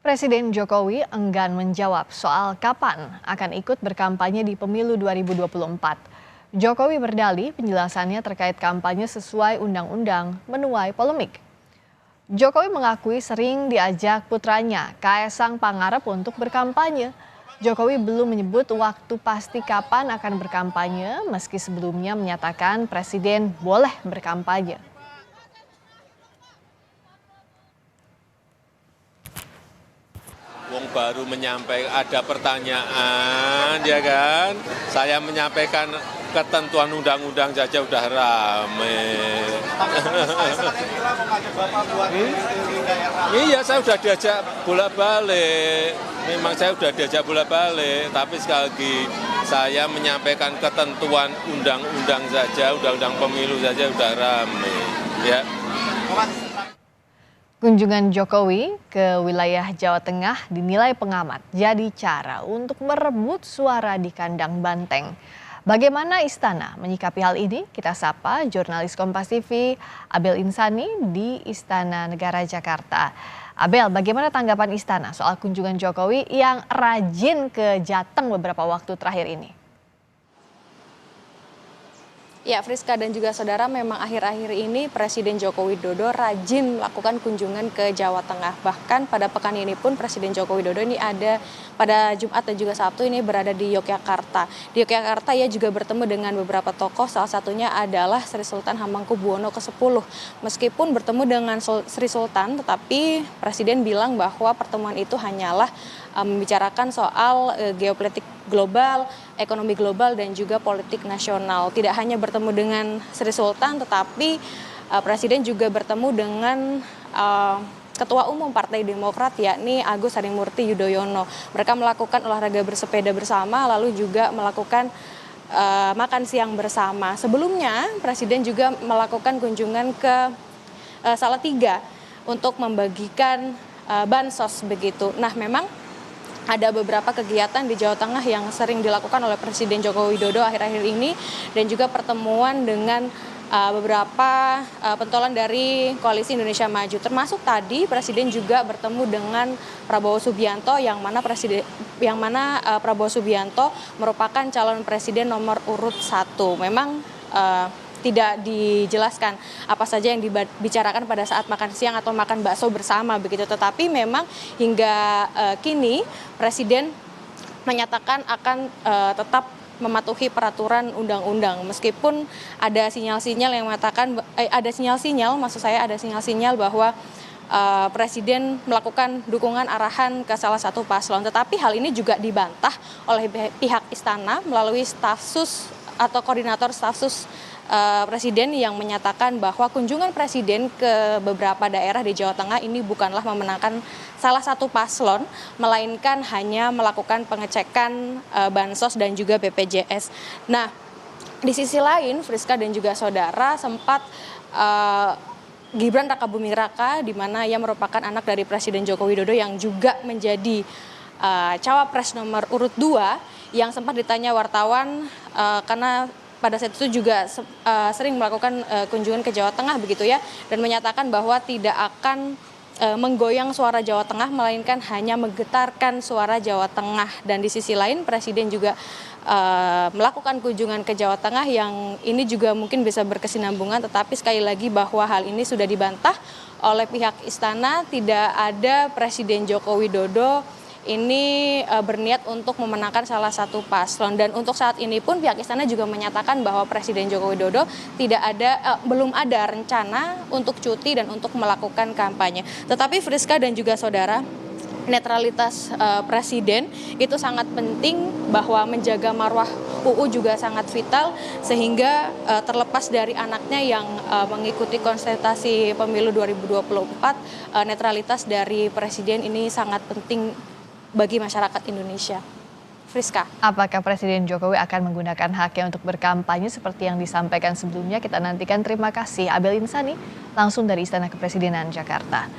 Presiden Jokowi enggan menjawab soal kapan akan ikut berkampanye di pemilu 2024. Jokowi berdalih penjelasannya terkait kampanye sesuai undang-undang menuai polemik. Jokowi mengakui sering diajak putranya Kaesang Pangarep untuk berkampanye. Jokowi belum menyebut waktu pasti kapan akan berkampanye, meski sebelumnya menyatakan presiden boleh berkampanye. Wong baru menyampaikan, ada pertanyaan, ya kan? Saya menyampaikan ketentuan undang-undang saja udah rame. Iya, saya udah diajak bolak-balik. Memang saya udah diajak bolak-balik, tapi sekali lagi saya menyampaikan ketentuan undang-undang saja, undang-undang pemilu saja udah rame. Ya. Kunjungan Jokowi ke wilayah Jawa Tengah dinilai pengamat jadi cara untuk merebut suara di kandang banteng. Bagaimana Istana menyikapi hal ini? Kita sapa jurnalis Kompas TV Abel Insani di Istana Negara Jakarta. Abel, bagaimana tanggapan Istana soal kunjungan Jokowi yang rajin ke Jateng beberapa waktu terakhir ini? Ya, Friska dan juga saudara, memang akhir-akhir ini Presiden Joko Widodo rajin melakukan kunjungan ke Jawa Tengah. Bahkan pada pekan ini pun Presiden Joko Widodo ini ada pada Jumat dan juga Sabtu ini berada di Yogyakarta. Di Yogyakarta ia juga bertemu dengan beberapa tokoh, salah satunya adalah Sri Sultan Hamengkubuwono ke-10. Meskipun bertemu dengan Sri Sultan, tetapi Presiden bilang bahwa pertemuan itu hanyalah membicarakan soal geopolitik global, ekonomi global, dan juga politik nasional. Tidak hanya bertemu dengan Sri Sultan, tetapi Presiden juga bertemu dengan Ketua Umum Partai Demokrat, yakni Agus Harimurti Yudhoyono. Mereka melakukan olahraga bersepeda bersama, lalu juga melakukan makan siang bersama. Sebelumnya, Presiden juga melakukan kunjungan ke Salatiga untuk membagikan bansos begitu. Nah, memang ada beberapa kegiatan di Jawa Tengah yang sering dilakukan oleh Presiden Joko Widodo akhir-akhir ini, dan juga pertemuan dengan beberapa pentolan dari Koalisi Indonesia Maju. Termasuk tadi Presiden juga bertemu dengan Prabowo Subianto, yang mana Prabowo Subianto merupakan calon presiden nomor urut 1. Memang tidak dijelaskan apa saja yang dibicarakan pada saat makan siang atau makan bakso bersama begitu. Tetapi memang hingga kini Presiden menyatakan akan tetap mematuhi peraturan undang-undang, meskipun ada sinyal-sinyal yang mengatakan ada sinyal-sinyal bahwa Presiden melakukan dukungan arahan ke salah satu paslon. Tetapi hal ini juga dibantah oleh pihak Istana melalui staf sus atau koordinator staf sus Presiden, yang menyatakan bahwa kunjungan Presiden ke beberapa daerah di Jawa Tengah ini bukanlah memenangkan salah satu paslon, melainkan hanya melakukan pengecekan bansos dan juga BPJS. Nah, di sisi lain, Friska dan juga saudara, sempat Gibran Rakabuming Raka, di mana ia merupakan anak dari Presiden Joko Widodo yang juga menjadi cawapres nomor urut 2, yang sempat ditanya wartawan karena pada saat itu juga sering melakukan kunjungan ke Jawa Tengah begitu ya, dan menyatakan bahwa tidak akan menggoyang suara Jawa Tengah, melainkan hanya menggetarkan suara Jawa Tengah. Dan di sisi lain Presiden juga melakukan kunjungan ke Jawa Tengah yang ini juga mungkin bisa berkesinambungan, tetapi sekali lagi bahwa hal ini sudah dibantah oleh pihak Istana. Tidak ada Presiden Joko Widodo ini berniat untuk memenangkan salah satu paslon. Dan untuk saat ini pun pihak Istana juga menyatakan bahwa Presiden Joko Widodo belum ada rencana untuk cuti dan untuk melakukan kampanye. Tetapi Friska dan juga saudara, netralitas Presiden itu sangat penting, bahwa menjaga marwah UU juga sangat vital, sehingga terlepas dari anaknya yang mengikuti kontestasi pemilu 2024, netralitas dari Presiden ini sangat penting bagi masyarakat Indonesia. Friska. Apakah Presiden Jokowi akan menggunakan haknya untuk berkampanye seperti yang disampaikan sebelumnya? Kita nantikan. Terima kasih Abel Insani langsung dari Istana Kepresidenan Jakarta.